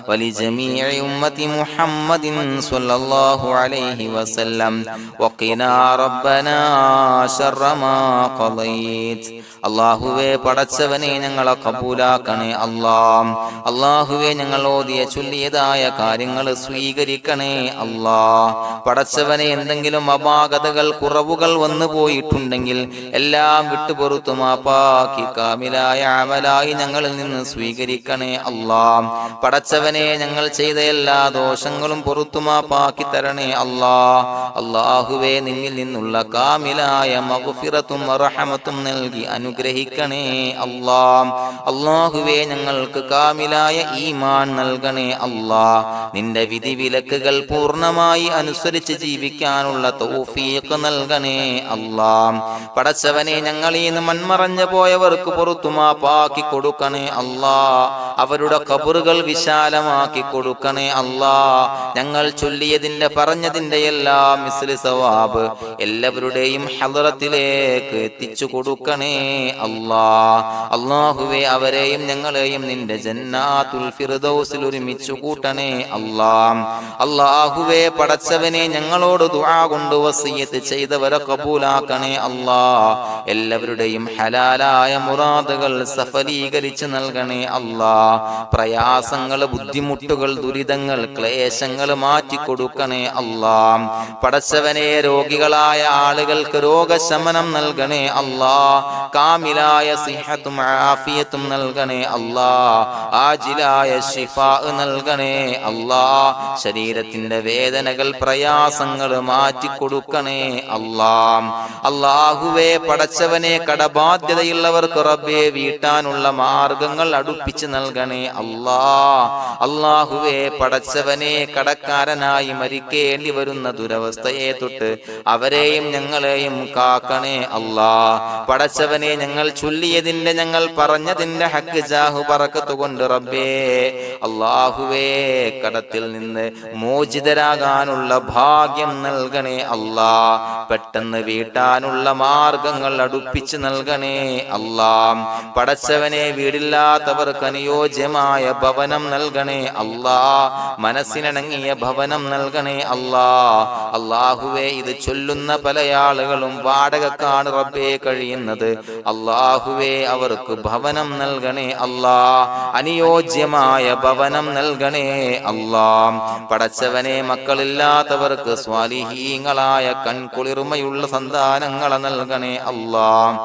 ولجميع أمة محمد صلى الله عليه وسلم وقنا ربنا شر ما قضيت. അള്ളാഹുവേ പടച്ചവനെ ഞങ്ങളെ കബൂലാക്കണേ അല്ലാഹ്. അള്ളാഹുവേ ഞങ്ങൾ ഓതിയ ചൊല്ലിയതായ കാര്യങ്ങൾ സ്വീകരിക്കണേ അല്ലാഹ്. പടച്ചവനെ എന്തെങ്കിലും അപാകതകൾ കുറവുകൾ വന്നു പോയിട്ടുണ്ടെങ്കിൽ എല്ലാം വിട്ടുപൊറുത്തു മാപ്പാക്കി കാമിലായ അമലായി ഞങ്ങളിൽ നിന്ന് സ്വീകരിക്കണേ അല്ലാഹ്. പടച്ചവനെ ഞങ്ങൾ ചെയ്ത എല്ലാ ദോഷങ്ങളും പൊറുത്തു മാപ്പാക്കി തരണേ അല്ലാഹ്. അള്ളാഹുവേ നിന്നിൽ നിന്നുള്ള കാമിലായ മഗ്ഫിറത്തും റഹമത്തും നൽകി അനുഗ്രഹിക്കണേ അല്ലാഹ്. അല്ലാഹുവേ ഞങ്ങൾക്ക് കാമിലായ ഈമാൻ നൽകണേ അല്ലാഹ്. നിന്റെ വിധി വിലക്കുകൾ പൂർണ്ണമായി അനുസരിച്ച് ജീവിക്കാനുള്ള തൗഫീഖ് നൽകണേ അല്ലാഹ്. പടച്ചവനെ ഞങ്ങളിൽ നിന്ന് മൺമറഞ്ഞു പോയവർക്ക് പുറത്തു മാപ്പാക്കി കൊടുക്കണേ അല്ലാഹ്. അവരുടെ ഖബറുകൾ വിശാലമാക്കി കൊടുക്കണേ അല്ലാഹ്. ഞങ്ങൾ ചൊല്ലിയതിന്റെ പറഞ്ഞതിന്റെ എല്ലാം മിസ്ലി സവാബ് എല്ലാവരുടെയും ഹളറത്തിലേക്ക് എത്തിച്ചു കൊടുക്കണേ അല്ലാഹ്. അല്ലാഹുവേ അവരെയും ഞങ്ങളെയും നിന്റെ ജന്നാത്തുൽ ഫിർദൗസിൽ ഒരുമിച്ചു കൂട്ടണേ അല്ലാഹ്. അല്ലാഹുവേ പടച്ചവനെ ഞങ്ങളോട് ദുആ കൊണ്ട് വസിയത്ത് ചെയ്തവരെ കബൂലാക്കണേ അല്ലാഹ്. എല്ലാവരുടെയും ഹലാലായ മുറാദുകൾ സഫലീകരിച്ച് നൽകണേ അല്ലാഹ്. പ്രയാസങ്ങൾ, ബുദ്ധിമുട്ടുകൾ, ദുരിതങ്ങൾ, ക്ലേശങ്ങൾ മാറ്റിക്കൊടുക്കണേ അല്ലാഹ്. പടച്ചവനെ രോഗികളായ ആളുകൾക്ക് രോഗശമനം നൽകണേ അല്ലാഹ്. കാമിലായ സിഹത്തും ആഫിയത്തും നൽകണേ അല്ലാഹ്. ആജിലായ ശിഫാ നൽകണേ അല്ലാഹ്. ശരീരത്തിന്റെ വേദനകൾ, പ്രയാസങ്ങൾ മാറ്റിക്കൊടുക്കണേ അല്ലാഹ്. അല്ലാഹുവേ പടച്ചവനെ കടബാധ്യതയുള്ളവർക്ക് റബ്ബേ വീട്ടാനുള്ള മാർഗങ്ങൾ അടുപ്പിച്ച് നൽകണേ അല്ലാഹ്. അല്ലാഹുവേ പടച്ചവനെ കടക്കാരനായി മരിക്കേണ്ടി വരുന്ന ദുരവസ്ഥയെ തൊട്ട് അവരെയും ഞങ്ങളെയും കാക്കണേ അല്ലാഹ്. പടച്ചവനെ ഞങ്ങൾ ചൊല്ലിയതിന്റെ, ഞങ്ങൾ പറഞ്ഞതിന്റെ ഹക്ക് ജാഹു ബറക്കത്ത് കൊണ്ട് റബ്ബേ അല്ലാഹുവേ കടത്തിൽ നിന്ന് മോചിതരാകാനുള്ള ഭാഗ്യം നൽകണേ അല്ലാഹ്. പെട്ടെന്ന് വീട്ടാനുള്ള മാർഗങ്ങൾ അടുപ്പിച്ച് നൽകണേ അല്ലാഹ്. പടച്ചവനെ വീടില്ലാത്തവർക്ക് അനുയോജ്യമായ ഭവനം നൽകണേ അല്ലാഹ്. മനസ്സിനിണങ്ങിയ ഭവനം നൽകണേ അല്ലാഹ്. അല്ലാഹുവേ ഇത് ചൊല്ലുന്ന പല ആളുകളും വാടകക്കാണ് റബ്ബേ കഴിയുന്നത്. അല്ലാഹുവേ അവർക്ക് ഭവനം നൽകണേ അല്ലാഹ്. അനുയോജ്യമായ ഭവനം നൽകണേ അല്ലാഹ്. പടച്ചവനെ മക്കളില്ലാത്തവർക്ക് സ്വാലിഹീങ്ങളായ കൺകുളിർമയുള്ള സന്താനങ്ങളെ നൽകണേ അല്ലാഹ്.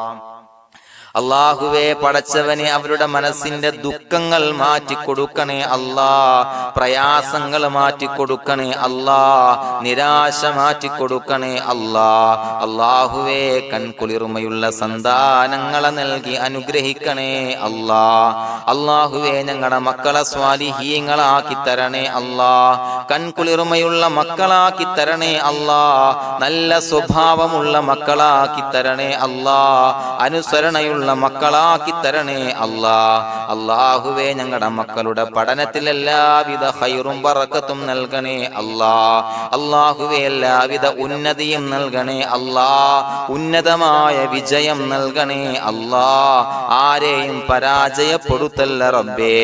അല്ലാഹുവേ പടച്ചവനെ അവരുടെ മനസ്സിന്റെ ദുഃഖങ്ങൾ മാറ്റിക്കൊടുക്കണേ അല്ലാഹ്. പ്രയാസങ്ങൾ മാറ്റിക്കൊടുക്കണേ അല്ലാഹ്. നിരാശ മാറ്റിക്കൊടുക്കണേ അല്ലാഹ്. അല്ലാഹുവേ കൺകുളിർമയുള്ള സന്താനങ്ങളെ നൽകി അനുഗ്രഹിക്കണേ അല്ലാഹ്. അല്ലാഹുവേ ഞങ്ങളുടെ മക്കളെ സ്വാലിഹീങ്ങളാക്കി തരണേ അല്ലാഹ്. കൺകുളിർമയുള്ള മക്കളാക്കി തരണേ അല്ലാഹ്. നല്ല സ്വഭാവമുള്ള മക്കളാക്കി തരണേ അല്ലാഹ്. അനുസരണയുള്ള മക്കളാക്കി തരണേ അല്ലാഹ്. അല്ലാഹുവേ ഞങ്ങളുടെ മക്കളുടെ പഠനത്തിൽ എല്ലാവിധ ഖൈറും ബറക്കത്തും നൽകണേ അല്ലാഹ്. അല്ലാഹുവേ എല്ലാവിധ ഉന്നതിയും നൽകണേ അല്ലാഹ്. ഉന്നതമായ വിജയം നൽകണേ അല്ലാഹ്. ആരെയും പരാജയപ്പെടുത്തല്ല റബ്ബേ.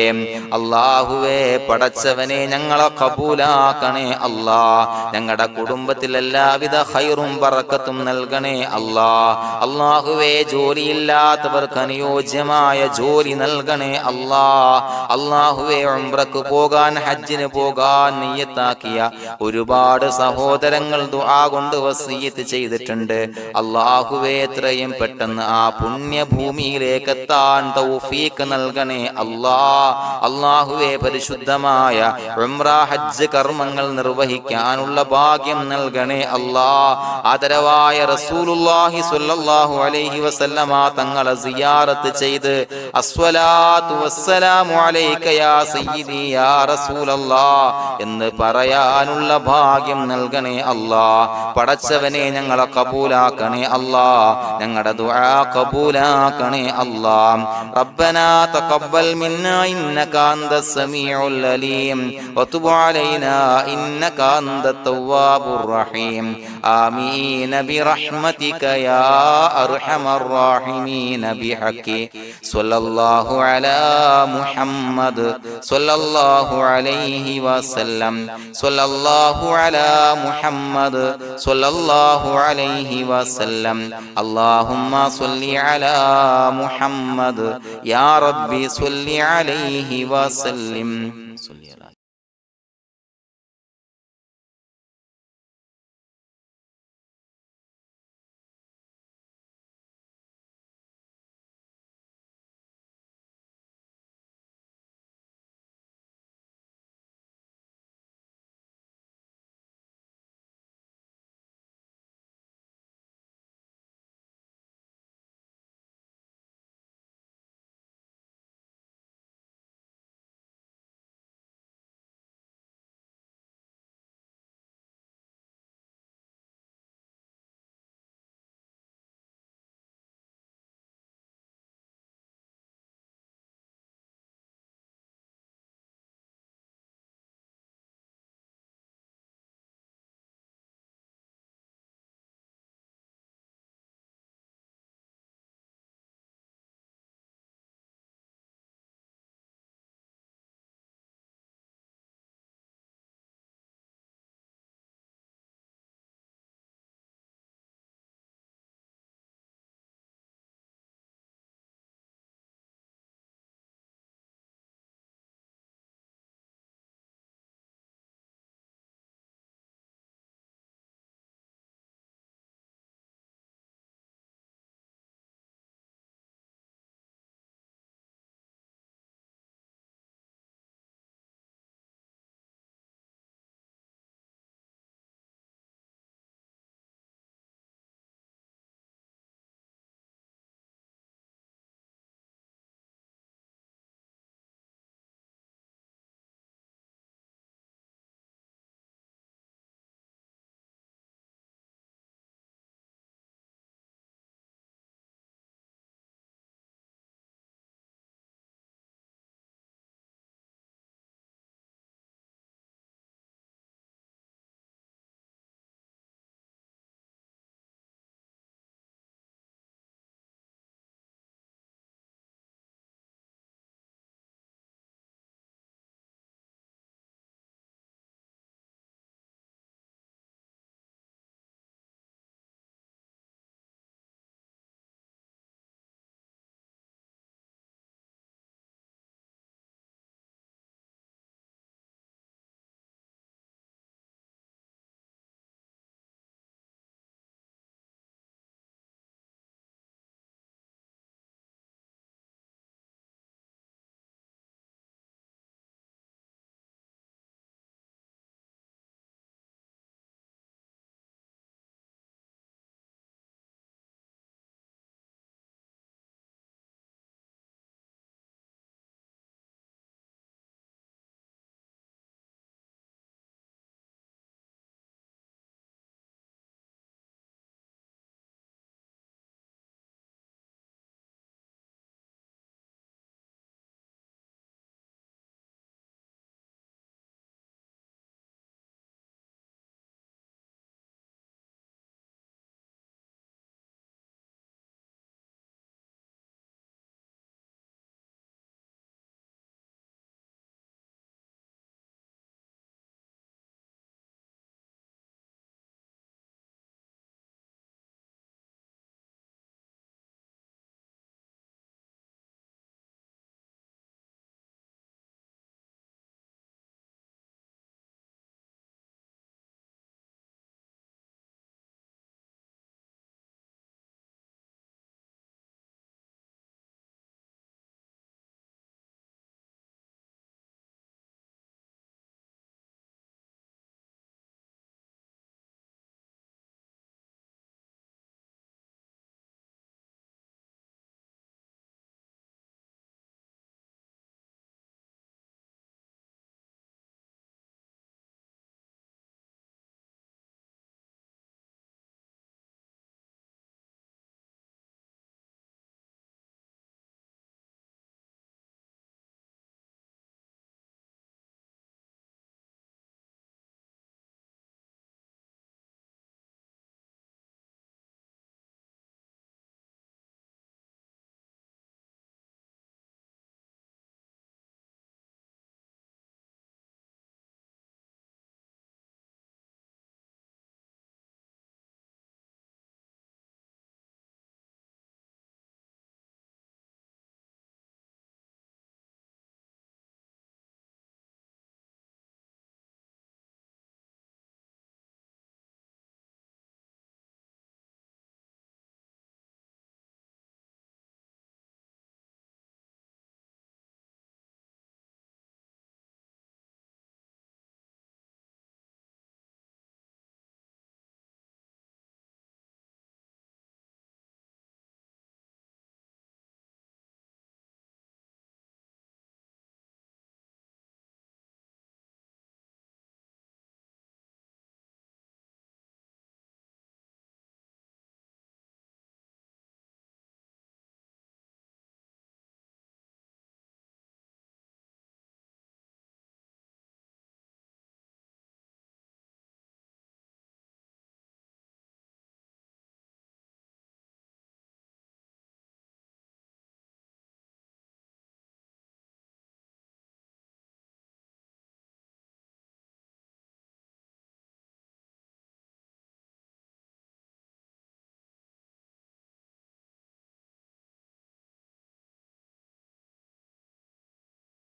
അല്ലാഹുവേ പടച്ചവനെ ഞങ്ങളെ കബൂലാക്കണേ അല്ലാഹ്. ഞങ്ങളുടെ കുടുംബത്തിൽ എല്ലാവിധ ഖൈറും ബറക്കത്തും നൽകണേ അല്ലാഹ്. അല്ലാഹുവേ ജോലിയില്ലാത്ത അനുയോജ്യമായ ജോലി നൽകണേ അല്ലാഹ്. അല്ലാഹുവേ ഉംറക്ക് പോകാൻ, ഹജ്ജിന് പോകാൻ നിയ്യത്താക്കിയ ഒരുപാട് സഹോദരങ്ങൾ ദുആ കൊണ്ട് വസിയത്ത് ചെയ്തിട്ടുണ്ട്. അല്ലാഹുവേ എത്രയും പെട്ടെന്ന് ആ പുണ്യഭൂമിയിലേക്ക് എത്താൻ തൗഫീഖ് നൽകണേ അല്ലാഹ്. അല്ലാഹുവേ പരിശുദ്ധമായ ഉംറ ഹജ്ജ് കർമ്മങ്ങൾ നിർവഹിക്കാനുള്ള ഭാഗ്യം നൽകണേ അല്ലാഹ്. ആദരവായ റസൂലുള്ളാഹി സ്വല്ലല്ലാഹു അലൈഹി വസല്ലമ തങ്ങളെ സിയാറത്ത് ചെയ്ത് അസ്സലാത്തു വസ്സലാമു അലൈക യാ സയ്യിദി യാ റസൂലല്ലാഹ് എന്ന് പറയാനുള്ള ഭാഗ്യം നൽകണേ അല്ലാഹ്. പടച്ചവനെ ഞങ്ങളെ കബൂലാക്കണേ അല്ലാഹ്, ഞങ്ങളുടെ ദുആ കബൂലാക്കണേ അല്ലാഹ്. റബ്ബനാ തഖബ്ബൽ മിന്നാ ഇന്നക അന്തസ് സമീഉൽ അലീം വതുബ് അലൈനാ ഇന്നക അന്തത് തവ്വാബുർ റഹീം. ആമീൻ ബിറഹ്മതിക യാ അർഹമർ റഹീമീൻ ബിഹഖി സ്വല്ലല്ലാഹു അലാ മുഹമ്മദ് സ്വല്ലല്ലാഹു അലൈഹി വസല്ലം സ്വല്ലല്ലാഹു അലാ മുഹമ്മദ് സ്വല്ലല്ലാഹു അലൈഹി വസല്ലം. അല്ലാഹുമ്മ സ്വല്ലി അലാ മുഹമ്മദ് യാ റബ്ബി സ്വല്ലി അലൈഹി വസല്ലം.